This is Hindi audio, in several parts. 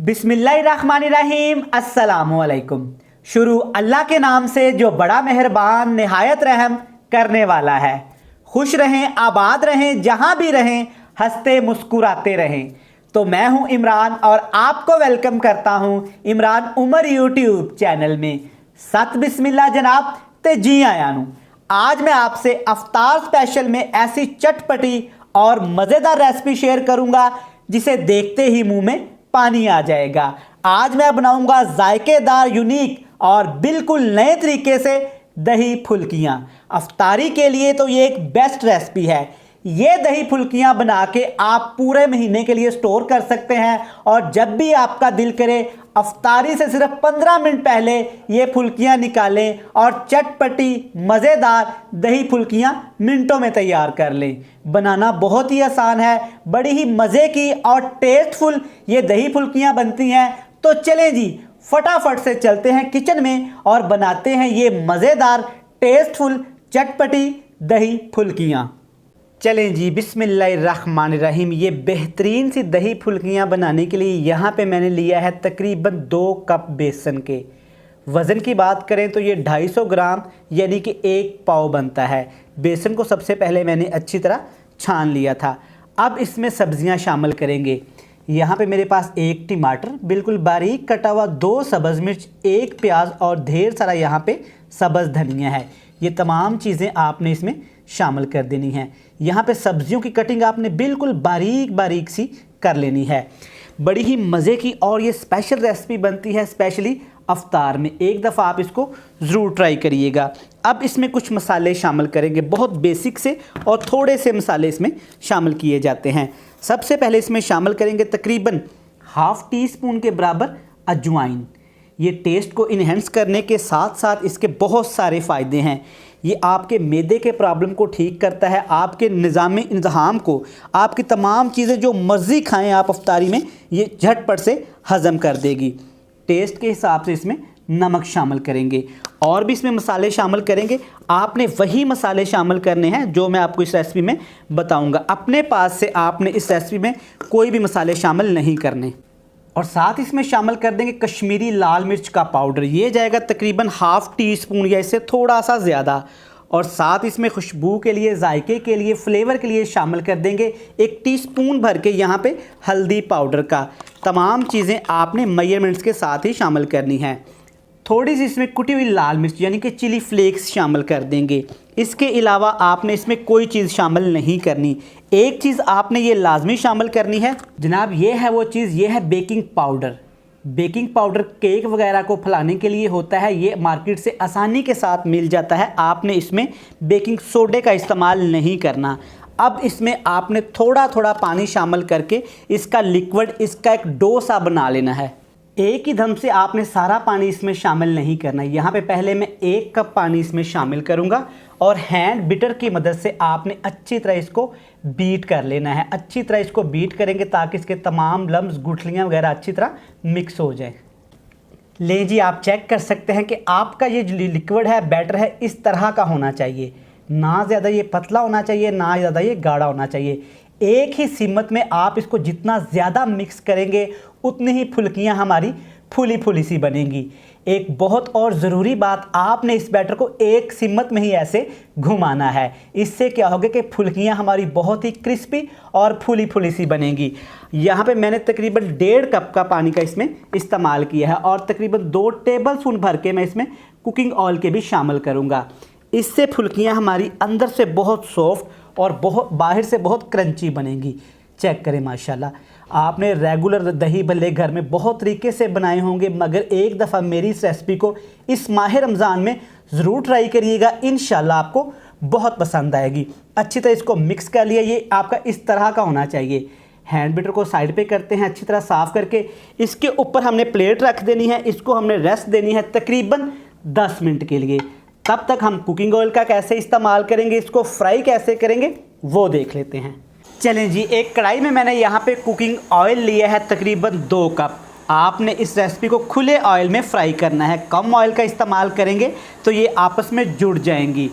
बिस्मिल्लाहिर्रहमानिर्रहीम अस्सलामुअलैकुम। शुरू अल्लाह के नाम से जो बड़ा मेहरबान निहायत रहम करने वाला है। खुश रहें, आबाद रहें, जहाँ भी रहें हंसते मुस्कुराते रहें। तो मैं हूँ इमरान और आपको वेलकम करता हूँ इमरान उमर यूट्यूब चैनल में। सत बिस्मिल्लाह जनाब ते जी आया नू। आज मैं आपसे अफ्तार स्पेशल में ऐसी चटपटी और मज़ेदार रेसिपी शेयर करूँगा जिसे देखते ही मुंह में पानी आ जाएगा। आज मैं बनाऊंगा जायकेदार, यूनिक और बिल्कुल नए तरीके से दही फुल्कियाँ। अफ्तारी के लिए तो ये एक बेस्ट रेसिपी है। ये दही फुल्कियाँ बना के आप पूरे महीने के लिए स्टोर कर सकते हैं और जब भी आपका दिल करे अफ्तारी से सिर्फ 15 मिनट पहले ये फुल्कियाँ निकालें और चटपटी मज़ेदार दही फुल्कियाँ मिनटों में तैयार कर लें। बनाना बहुत ही आसान है, बड़ी ही मज़े की और टेस्टफुल ये दही फुल्कियाँ बनती हैं। तो चलें जी, फटाफट से चलते हैं किचन में और बनाते हैं ये मज़ेदार टेस्टफुल चटपटी दही फुल्कियाँ। चलें जी, बिस्मिल्लाहिर्रहमानिर्रहीम। ये बेहतरीन सी दही फुल्कियाँ बनाने के लिए यहाँ पे मैंने लिया है तकरीबन 2 कप बेसन के। वज़न की बात करें तो ये 250 ग्राम यानी कि 1 पाव बनता है। बेसन को सबसे पहले मैंने अच्छी तरह छान लिया था। अब इसमें सब्ज़ियाँ शामिल करेंगे। यहाँ पे मेरे पास 1 टमाटर बिल्कुल बारीक कटा हुआ, 2 सब्ज़ मिर्च, 1 प्याज और ढेर सारा यहाँ पे सब्ज़ धनिया है। ये तमाम चीज़ें आपने इसमें शामिल कर देनी है। यहाँ पे सब्जियों की कटिंग आपने बिल्कुल बारीक बारीक सी कर लेनी है। बड़ी ही मज़े की और ये स्पेशल रेसिपी बनती है स्पेशली अफ्तार में। एक दफ़ा आप इसको ज़रूर ट्राई करिएगा। अब इसमें कुछ मसाले शामिल करेंगे, बहुत बेसिक से और थोड़े से मसाले इसमें शामिल किए जाते हैं। सबसे पहले इसमें शामिल करेंगे तकरीबन ½ टी स्पून के बराबर अजवाइन। ये टेस्ट को इन्हेंस करने के साथ साथ इसके बहुत सारे फ़ायदे हैं। ये आपके मैदे के प्रॉब्लम को ठीक करता है, आपके निज़ामी इंतज़ाम को, आपकी तमाम चीज़ें जो मर्ज़ी खाएं आप अफ्तारी में, ये झटपट से हज़म कर देगी। टेस्ट के हिसाब से इसमें नमक शामिल करेंगे और भी इसमें मसाले शामिल करेंगे। आपने वही मसाले शामिल करने हैं जो मैं आपको इस रेसिपी में बताऊंगा। अपने पास से आपने इस रेसिपी में कोई भी मसाले शामिल नहीं करने। और साथ इसमें शामिल कर देंगे कश्मीरी लाल मिर्च का पाउडर। ये जाएगा तकरीबन ½ टी स्पून या इससे थोड़ा सा ज़्यादा। और साथ इसमें खुशबू के लिए, जायके के लिए, फ्लेवर के लिए शामिल कर देंगे 1 टीस्पून भर के यहाँ पे हल्दी पाउडर का। तमाम चीज़ें आपने मेजरमेंट्स के साथ ही शामिल करनी है। थोड़ी सी इसमें कुटी हुई लाल मिर्च यानी कि चिली फ्लेक्स शामिल कर देंगे। इसके अलावा आपने इसमें कोई चीज़ शामिल नहीं करनी। एक चीज़ आपने ये लाजमी शामिल करनी है जनाब, ये है वो चीज़, ये है baking powder. Baking powder cake वगैरह को फैलाने के लिए होता है। ये मार्केट से आसानी के साथ मिल जाता है। आपने इसमें बेकिंग सोडे का इस्तेमाल नहीं करना। अब इसमें आपने थोड़ा थोड़ा पानी शामिल करके इसका लिक्विड, इसका एक डो सा बना लेना है। एक ही दम से आपने सारा पानी इसमें शामिल नहीं करना। यहाँ पे पहले मैं 1 कप पानी इसमें शामिल करूँगा और हैंड बीटर की मदद से आपने अच्छी तरह इसको बीट कर लेना है। अच्छी तरह इसको बीट करेंगे ताकि इसके तमाम लम्स, गुठलियाँ वगैरह अच्छी तरह मिक्स हो जाए। ले जी, आप चेक कर सकते हैं कि आपका ये जो लिक्विड है, बैटर है, इस तरह का होना चाहिए। ना ज़्यादा ये पतला होना चाहिए, ना ज़्यादा ये गाढ़ा होना चाहिए। एक ही सिमत में आप इसको जितना ज़्यादा मिक्स करेंगे उतनी ही फुल्कियाँ हमारी फूली फूली सी बनेंगी। एक बहुत और ज़रूरी बात, आपने इस बैटर को एक सिमत में ही ऐसे घुमाना है। इससे क्या होगा कि फुल्कियाँ हमारी बहुत ही क्रिस्पी और फूली फूली सी बनेंगी। यहाँ पे मैंने तकरीबन 1.5 कप का पानी का इसमें इस्तेमाल किया है और तकरीबन 2 टेबल स्पून भर के मैं इसमें कुकिंग ऑयल के भी शामिल करूँगा। इससे फुल्कियाँ हमारी अंदर से बहुत सॉफ्ट और बहुत बाहर से बहुत क्रंची बनेंगी। चेक करें, माशाल्लाह। आपने रेगुलर दही भल्ले घर में बहुत तरीके से बनाए होंगे, मगर एक दफ़ा मेरी इस रेसिपी को इस माह रमज़ान में ज़रूर ट्राई करिएगा। इंशाल्लाह आपको बहुत पसंद आएगी। अच्छी तरह इसको मिक्स कर लिया। ये आपका इस तरह का होना चाहिए। हैंड बीटर को साइड पे करते हैं अच्छी तरह साफ़ करके। इसके ऊपर हमने प्लेट रख देनी है। इसको हमने रेस्ट देनी है तकरीबन 10 मिनट के लिए। तब तक हम कुकिंग ऑयल का कैसे इस्तेमाल करेंगे, इसको फ्राई कैसे करेंगे, वो देख लेते हैं। चलें जी, एक कढ़ाई में मैंने यहाँ पे कुकिंग ऑयल लिया है तकरीबन 2 कप। आपने इस रेसिपी को खुले ऑयल में फ्राई करना है। कम ऑयल का इस्तेमाल करेंगे तो ये आपस में जुड़ जाएंगी।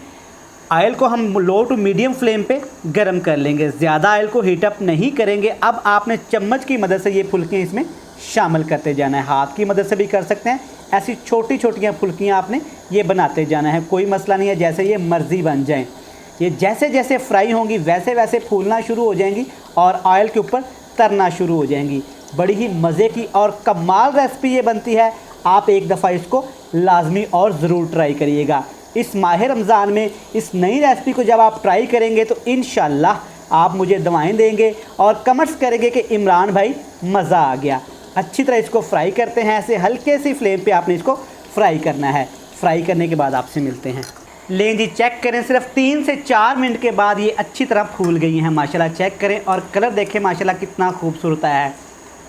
ऑयल को हम लो टू मीडियम फ्लेम पे गरम कर लेंगे, ज़्यादा ऑयल को हीट अप नहीं करेंगे। अब आपने चम्मच की मदद से ये फुल्कियाँ इसमें शामिल करते जाना है। हाथ की मदद से भी कर सकते हैं, ऐसी छोटी छोटियाँ फुल्कियाँ आपने ये बनाते जाना है, कोई मसला नहीं है, जैसे ये मर्ज़ी बन जाएं। ये जैसे जैसे फ्राई होंगी वैसे वैसे फूलना शुरू हो जाएंगी और ऑयल के ऊपर तरना शुरू हो जाएंगी। बड़ी ही मज़े की और कमाल रेसिपी ये बनती है। आप एक दफ़ा इसको लाजमी और ज़रूर ट्राई करिएगा। इस माह रमज़ान में इस नई रेसिपी को जब आप ट्राई करेंगे तो इंशाल्लाह आप मुझे दुआएं देंगे और कमेंट्स करेंगे कि इमरान भाई मज़ा आ गया। अच्छी तरह इसको फ्राई करते हैं, ऐसे हल्के सी फ्लेम पे आपने इसको फ्राई करना है। फ्राई करने के बाद आपसे मिलते हैं। लें जी, चेक करें, सिर्फ 3 से 4 मिनट के बाद ये अच्छी तरह फूल गई हैं माशाल्लाह। चेक करें और कलर देखें माशाल्लाह कितना खूबसूरत आया है।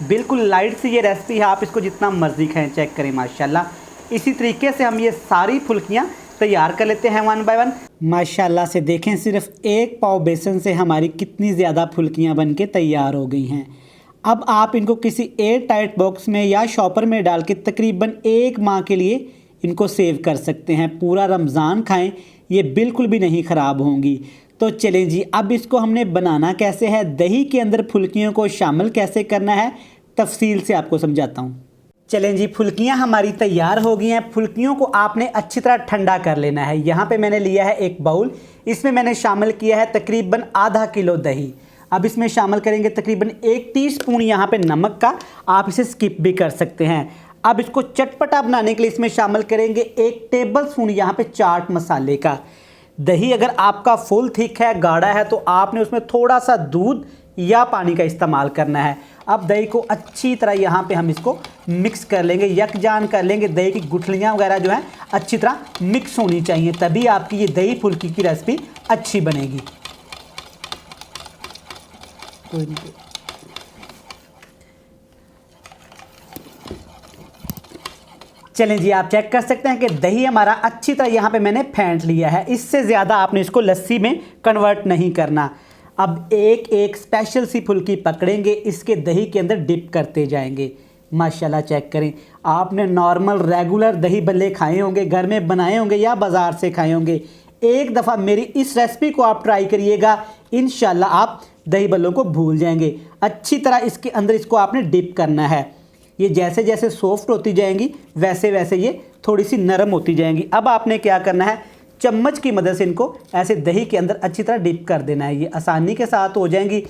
बिल्कुल लाइट सी ये रेसिपी है, आप इसको जितना मर्ज़ी खाएँ। चेक करें माशाल्लाह। इसी तरीके से हम ये सारी फुल्कियाँ तैयार कर लेते हैं 1 बाय 1। माशाल्लाह से देखें, सिर्फ 1 पाव बेसन से हमारी कितनी ज़्यादा फुल्कियाँ बन के तैयार हो गई हैं। अब आप इनको किसी एयर टाइट बॉक्स में या शॉपर में डाल के तकरीबन 1 माह के लिए इनको सेव कर सकते हैं। पूरा रमज़ान खाएं, ये बिल्कुल भी नहीं ख़राब होंगी। तो चलें जी, अब इसको हमने बनाना कैसे है, दही के अंदर फुल्कियों को शामिल कैसे करना है, तफसील से आपको समझाता हूँ। चलें जी, फुल्कियाँ हमारी तैयार हो गई हैं। फुल्कियों को आपने अच्छी तरह ठंडा कर लेना है। यहाँ पे मैंने लिया है एक बाउल, इसमें मैंने शामिल किया है तकरीबन आधा किलो दही। अब इसमें शामिल करेंगे तकरीबन 1 टीस्पून यहाँ पे नमक का, आप इसे स्किप भी कर सकते हैं। अब इसको चटपटा बनाने के लिए इसमें शामिल करेंगे 1 टेबल स्पून यहाँ पे चाट मसाले का। दही अगर आपका फुल थिक है, गाढ़ा है, तो आपने उसमें थोड़ा सा दूध या पानी का इस्तेमाल करना है। अब दही को अच्छी तरह यहाँ पे हम इसको मिक्स कर लेंगे, यकजान कर लेंगे। दही की गुठलियाँ वगैरह जो हैं अच्छी तरह मिक्स होनी चाहिए, तभी आपकी ये दही फुल्की की रेसिपी अच्छी बनेगी। कोई नहीं, चलें जी, आप चेक कर सकते हैं कि दही हमारा अच्छी तरह यहाँ पे मैंने फेंट लिया है। इससे ज़्यादा आपने इसको लस्सी में कन्वर्ट नहीं करना। अब एक एक स्पेशल सी फुल्की पकड़ेंगे, इसके दही के अंदर डिप करते जाएंगे। माशाल्लाह चेक करें, आपने नॉर्मल रेगुलर दही भल्ले खाए होंगे, घर में बनाए होंगे या बाज़ार से खाए होंगे। एक दफ़ा मेरी इस रेसिपी को आप ट्राई करिएगा, इंशाल्लाह आप दही भल्लों को भूल जाएंगे। अच्छी तरह इसके अंदर इसको आपने डिप करना है। ये जैसे जैसे सॉफ्ट होती जाएंगी वैसे वैसे ये थोड़ी सी नरम होती जाएंगी। अब आपने क्या करना है, चम्मच की मदद से इनको ऐसे दही के अंदर अच्छी तरह डिप कर देना है। ये आसानी के साथ हो जाएंगी।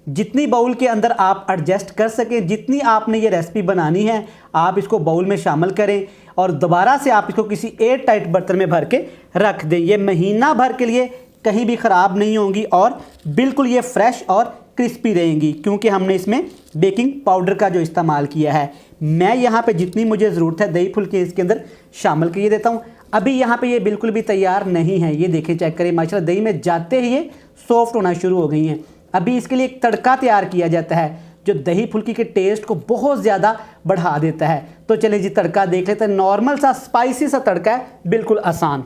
जितनी बाउल के अंदर आप एडजस्ट कर सकें, जितनी आपने ये रेसिपी बनानी है, आप इसको बाउल में शामिल करें और दोबारा से आप इसको किसी एयर टाइट बर्तन में भर के रख दें। ये महीना भर के लिए कहीं भी ख़राब नहीं होंगी और बिल्कुल ये फ्रेश और क्रिस्पी रहेंगी, क्योंकि हमने इसमें बेकिंग पाउडर का जो इस्तेमाल किया है। मैं यहाँ पे जितनी मुझे ज़रूरत है दही फुल्की इसके अंदर शामिल किए देता हूँ। अभी यहाँ पे ये बिल्कुल भी तैयार नहीं है, ये देखें, चेक करें माशाल्लाह, दही में जाते ही ये सॉफ्ट होना शुरू हो गई हैं। अभी इसके लिए एक तड़का तैयार किया जाता है जो दही फुल्की के टेस्ट को बहुत ज़्यादा बढ़ा देता है। तो चलें जी, तड़का देख लेते हैं। नॉर्मल सा स्पाइसी सा तड़का है, बिल्कुल आसान।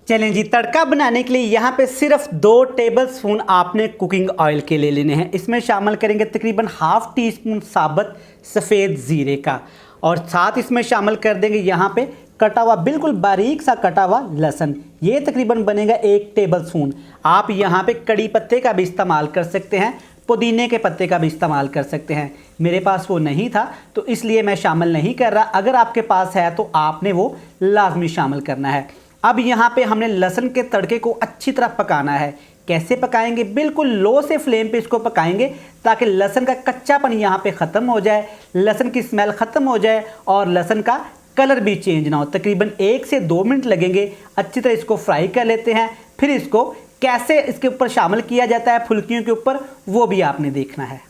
चलें जी, तड़का बनाने के लिए यहाँ पे सिर्फ 2 टेबल स्पून आपने कुकिंग ऑयल के ले लेने हैं। इसमें शामिल करेंगे तकरीबन ½ टीस्पून साबुत सफ़ेद ज़ीरे का और साथ इसमें शामिल कर देंगे यहाँ पे कटा हुआ, बिल्कुल बारीक सा कटा हुआ लहसुन। ये तकरीबन बनेगा 1 टेबल स्पून। आप यहाँ पे कड़ी पत्ते का भी इस्तेमाल कर सकते हैं, पुदीने के पत्ते का भी इस्तेमाल कर सकते हैं। मेरे पास वो नहीं था तो इसलिए मैं शामिल नहीं कर रहा। अगर आपके पास है तो आपने वो लाजमी शामिल करना है। अब यहाँ पे हमने लहसुन के तड़के को अच्छी तरह पकाना है। कैसे पकाएंगे, बिल्कुल लो से फ्लेम पे इसको पकाएंगे ताकि लहसुन का कच्चापन यहाँ पे ख़त्म हो जाए, लहसुन की स्मेल ख़त्म हो जाए और लहसुन का कलर भी चेंज ना हो। तकरीबन 1 से 2 मिनट लगेंगे। अच्छी तरह इसको फ्राई कर लेते हैं। फिर इसको कैसे इसके ऊपर शामिल किया जाता है फुल्कियों के ऊपर, वो भी आपने देखना है।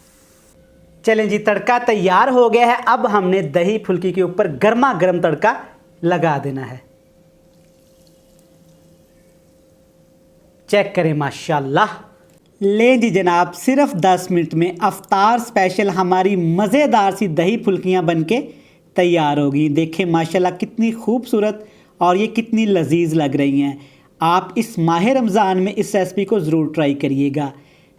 चलें जी, तड़का तैयार हो गया है। अब हमने दही फुल्की के ऊपर गर्मा गर्म तड़का लगा देना है। चेक करें माशाल्लाह। लें जी जनाब, सिर्फ 10 मिनट में अफ्तार स्पेशल हमारी मज़ेदार सी दही फुल्कियाँ बनके तैयार होगी। देखें माशाल्लाह कितनी खूबसूरत और ये कितनी लजीज लग रही हैं। आप इस माह रमज़ान में इस रेसिपी को ज़रूर ट्राई करिएगा।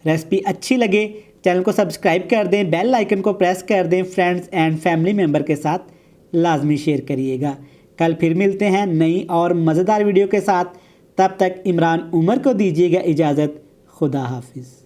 रेसिपी अच्छी लगे चैनल को सब्सक्राइब कर दें, बेल आइकन को प्रेस कर दें, फ्रेंड्स एंड फैमिली मेम्बर के साथ लाजमी शेयर करिएगा। कल फिर मिलते हैं नई और मज़ेदार वीडियो के साथ। तब तक इमरान उमर को दीजिएगा इजाज़त। खुदा हाफिज़।